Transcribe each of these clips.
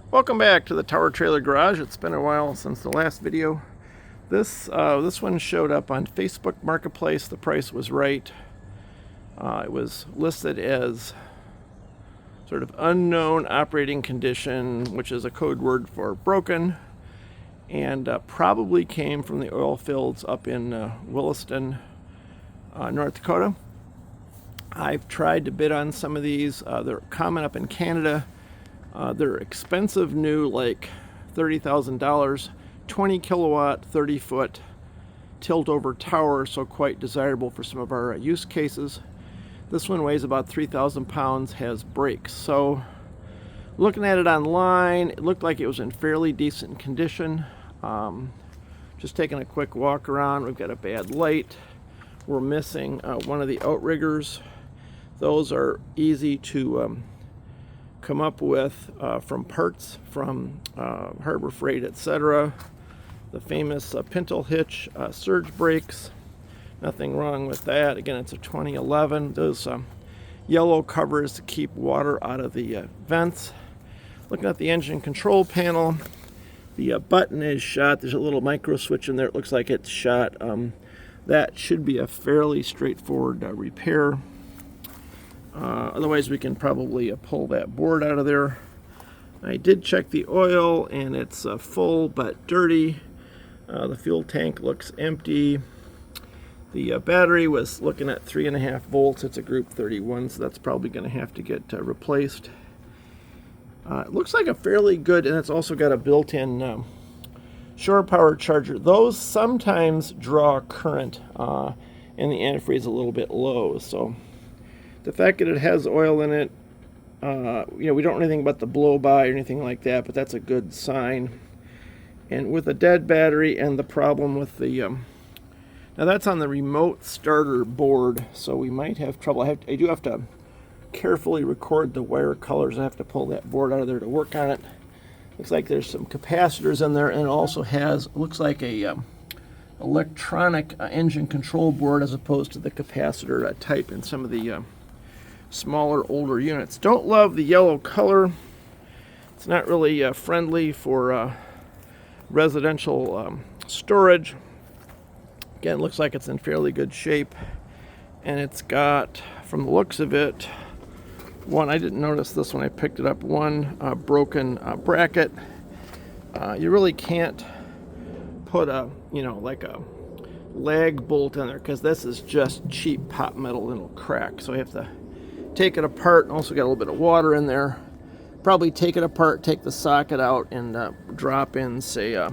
Welcome back to the Tower Trailer Garage. It's been a while since the last video. This one showed up on Facebook Marketplace. The price was right. It was listed as sort of unknown operating condition, which is a code word for broken, and probably came from the oil fields up in Williston, North Dakota. I've tried to bid on some of these. They're common up in Canada. They're expensive new, like $30,000, 20 kilowatt, 30 foot tilt over tower, so quite desirable for some of our use cases. This one weighs about 3,000 pounds, has brakes. So looking at it online, it looked like it was in fairly decent condition. Just taking a quick walk around, we've got a bad light. We're missing one of the outriggers. Those are easy to come up with from parts from Harbor Freight, etc. The famous pintle hitch surge brakes, nothing wrong with that. Again, it's a 2011. Those yellow covers to keep water out of the vents. Looking at the engine control panel, the button is shot. There's a little micro switch in there. It looks like it's shot. That should be a fairly straightforward repair. Otherwise, we can probably pull that board out of there. I did check the oil, and it's full but dirty. The fuel tank looks empty. The battery was looking at 3.5 volts. It's a group 31, so that's probably going to have to get replaced. It looks like a fairly good, and it's also got a built-in shore power charger. Those sometimes draw current, and the antifreeze is a little bit low, so the fact that it has oil in it, we don't know anything about the blow-by or anything like that, but that's a good sign. And with a dead battery and the problem with the, now that's on the remote starter board, so we might have trouble. I do have to carefully record the wire colors. I have to pull that board out of there to work on it. Looks like there's some capacitors in there, and it also has, looks like a electronic engine control board as opposed to the capacitor type in some of the smaller, older units. Don't love the yellow color. It's not really friendly for residential storage. Again, looks like it's in fairly good shape, and it's got, from the looks of it, one, I didn't notice this when I picked it up, one broken bracket. You really can't put a, like a lag bolt in there, because this is just cheap pot metal and it'll crack. So I have to take it apart. Also got a little bit of water in there. Probably take it apart, take the socket out, and drop in, say, a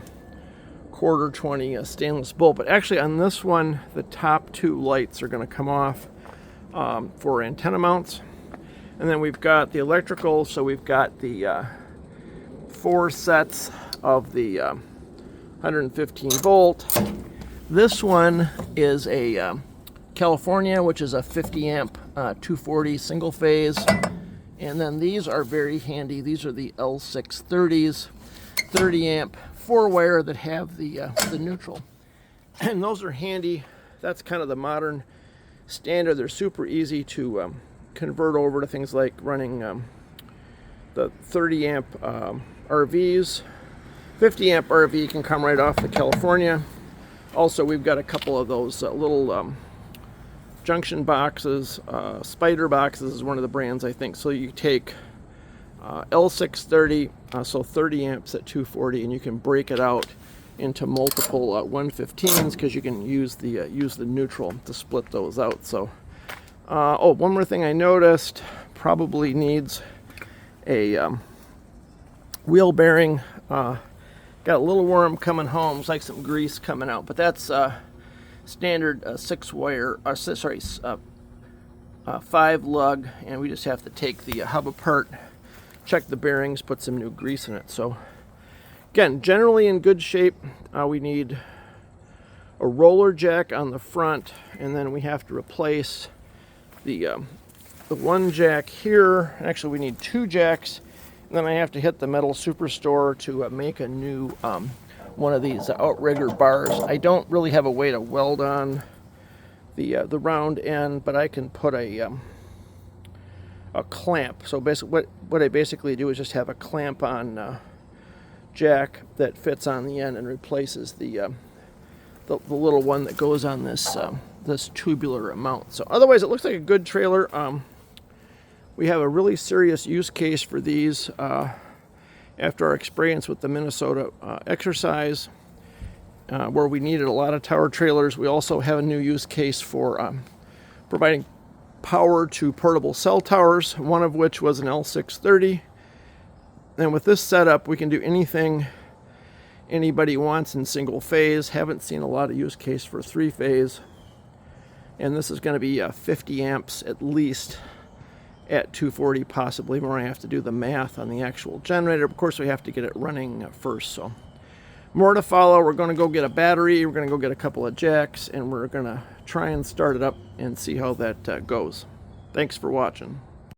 quarter 20 stainless bolt. But actually on this one, the top two lights are going to come off for antenna mounts. And then we've got the electrical, so we've got the 4 sets of the 115 volt. This one is a California, which is a 50 amp 240 single phase, and then these are very handy. These are the L630s, 30 amp 4-wire that have the neutral, and those are handy. That's kind of the modern standard. They're super easy to convert over to things like running the 30 amp RVs. 50 amp RV can come right off the California. Also, we've got a couple of those little junction boxes. Spider boxes is one of the brands, I think. So you take L630, so 30 amps at 240, and you can break it out into multiple 115s, because you can use the neutral to split those out. So one more thing I noticed, probably needs a wheel bearing. Got a little worm coming home. It's like some grease coming out, but that's standard 6-wire, 5 lug, and we just have to take the hub apart, check the bearings, put some new grease in it. So again, generally in good shape. We need a roller jack on the front, and then we have to replace the one jack here. Actually, we need 2 jacks. And then I have to hit the metal superstore to make a new one of these outrigger bars. I don't really have a way to weld on the round end, but I can put a clamp. So basically, what I basically do is just have a clamp on jack that fits on the end and replaces the little one that goes on this this tubular mount. So otherwise, it looks like a good trailer. We have a really serious use case for these after our experience with the Minnesota exercise, where we needed a lot of tower trailers. We also have a new use case for providing power to portable cell towers, one of which was an L630. And with this setup, we can do anything anybody wants in single phase. Haven't seen a lot of use case for 3-phase. And this is going to be 50 amps at least at 240, possibly more. I have to do the math on the actual generator. Of course, we have to get it running first. So more to follow. We're going to go get a battery. We're going to go get a couple of jacks, and we're going to try and start it up and see how that goes. Thanks for watching.